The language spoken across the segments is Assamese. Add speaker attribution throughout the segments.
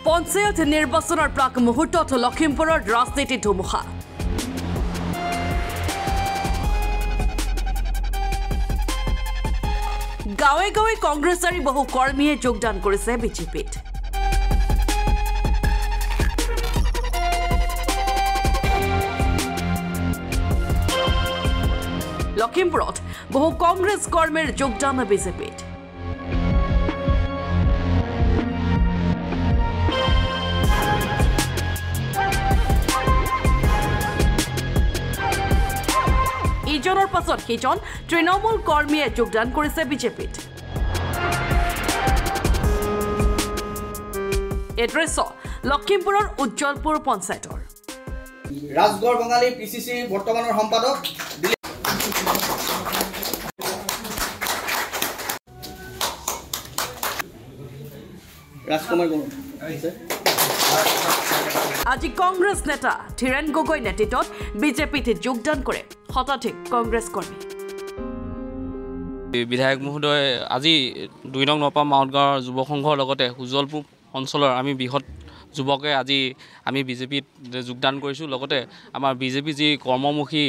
Speaker 1: পঞ্চায়ত নিৰ্বাচনৰ প্ৰাক মুহূৰ্তত লখিমপুৰৰ ৰাজনীতি ধুমুহা গাঁৱে গাঁৱে কংগ্ৰেছৰ বহু কৰ্মীয়ে যোগদান কৰিছে বিজেপিত লখিমপুৰত বহু কংগ্ৰেছ কৰ্মীৰ যোগদান বিজেপিত ইজনৰ পাছত সিজন তৃণমূল কৰ্মীয়ে যোগদান কৰিছে বিজেপিত এই দৃশ্য লখিমপুৰৰ উজ্জ্বলপুৰ পঞ্চায়তৰ
Speaker 2: ৰাজগড় বঙালী পিচিচি বৰ্তমানৰ সম্পাদক ৰাজকুমাৰ গগৈ
Speaker 1: আজি কংগ্ৰেছ নেতা ধীৰেন গগৈ নেতৃত্বত বিজেপিত যোগদান কৰে শতাধিক কংগ্ৰেছ কৰ্মী
Speaker 3: বিধায়ক মহোদয় আজি ২ নং নপা মাউতগাঁৱৰ যুৱ সংঘৰ লগতে উজ্জ্বলপুৰ অঞ্চলৰ আমি বৃহৎ যুৱকে আজি আমি বিজেপিত যোগদান কৰিছোঁ লগতে আমাৰ বিজেপি যি কৰ্মমুখী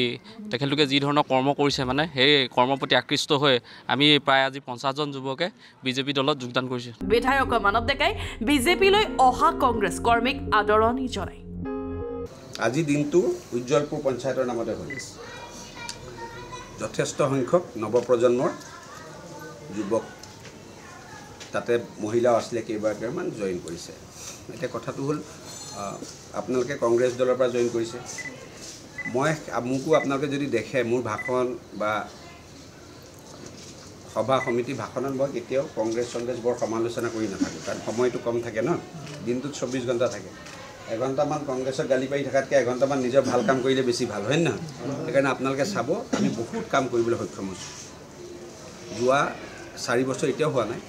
Speaker 3: তেখেতলোকে যি ধৰণৰ কৰ্ম কৰিছে মানে সেই কৰ্মৰ প্ৰতি আকৃষ্ট হৈ আমি প্ৰায় আজি ৫০জন যুৱকে বিজেপি দলত যোগদান কৰিছোঁ
Speaker 1: বিধায়ক মানৱ ডেকাই বিজেপিলৈ অহা কংগ্ৰেছ কৰ্মীক আদৰণি জনায়
Speaker 4: আজি দিনটো উজ্জ্বলপুৰ পঞ্চায়তৰ নামতে হৈছে যথেষ্ট সংখ্যক নৱপ্ৰজন্মৰ যুৱক তাতে মহিলাও আছিলে কেইবাগৰাকীমান জইন কৰিছে এতিয়া কথাটো হ'ল আপোনালোকে কংগ্ৰেছ দলৰ পৰা জইন কৰিছে মোকো আপোনালোকে যদি দেখে মোৰ ভাষণ বা সভা সমিতি ভাষণত মই কেতিয়াও কংগ্ৰেছ বৰ সমালোচনা কৰি নাথাকোঁ কাৰণ সময়টো কম থাকে ন দিনটোত ২৪ ঘণ্টা থাকে এঘণ্টামান কংগ্ৰেছক গালি পাৰি থকাতকৈ এঘণ্টামান নিজৰ ভাল কাম কৰিলে বেছি ভাল হয় নহয় সেইকাৰণে আপোনালোকে চাব আমি বহুত কাম কৰিবলৈ সক্ষম হৈছোঁ যোৱা 4 বছৰ এতিয়াও হোৱা নাই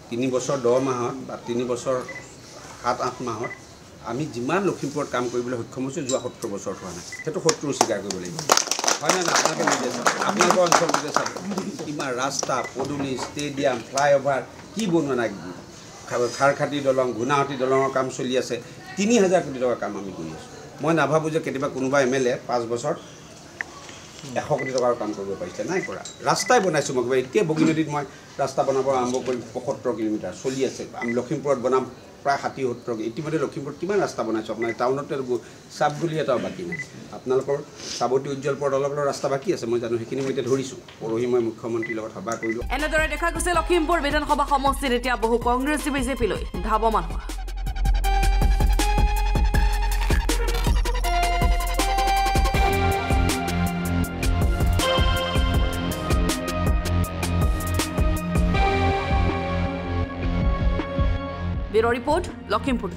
Speaker 4: 3 বছৰ 10 মাহত বা 3 বছৰ 7-8 মাহত আমি যিমান লখিমপুৰত কাম কৰিবলৈ সক্ষম হৈছোঁ যোৱা 70 বছৰত হোৱা নাই সেইটো শত্ৰু স্বীকাৰ কৰিব লাগিব হয় নে নহয় আপোনালোকে নিজে চাব আপোনালোকৰ অঞ্চলটোতে চাব কিমান ৰাস্তা পদূলি ষ্টেডিয়াম ফ্লাইঅভাৰ কি বনোৱা নাই খাৰখাটি দলং গুণাহাটী দলঙৰ কাম চলি আছে ৩,০০০ কোটি টকাৰ কাম আমি কৰি আছোঁ মই নাভাবোঁ যে কেতিয়াবা কোনোবা MLA 5 বছৰত 100 কোটি টকাৰ কাম কৰিব পাৰিছে নাই কৰা ৰাস্তাই বনাইছোঁ মই এতিয়া বগীনদীত মই ৰাস্তা বনাব আৰম্ভ কৰি ৭৫ কিলোমিটাৰ চলি আছে আমি লখিমপুৰত বনাম প্ৰায় ৬০-৭০ ইতিমধ্যে লখিমপুৰত কিমান ৰাস্তা বনাইছোঁ আপোনাৰ টাউনতে চাপ বুলি এটাও বাকী নাই আপোনালোকৰ চাবতী উজ্জ্বলপুৰত অলপ ৰাস্তা বাকী আছে মই জানো সেইখিনি মই এতিয়া ধৰিছোঁ পৰহি মই মুখ্যমন্ত্ৰীৰ লগত সভা কৰিলোঁ
Speaker 1: এনেদৰে দেখা গৈছে লখিমপুৰ বিধানসভা সমষ্টিত এতিয়া বহু কংগ্ৰেছী বিজেপিলৈ ধাৱমান হোৱা ব্যুৰ ৰিপৰ্ট লখিমপুৰ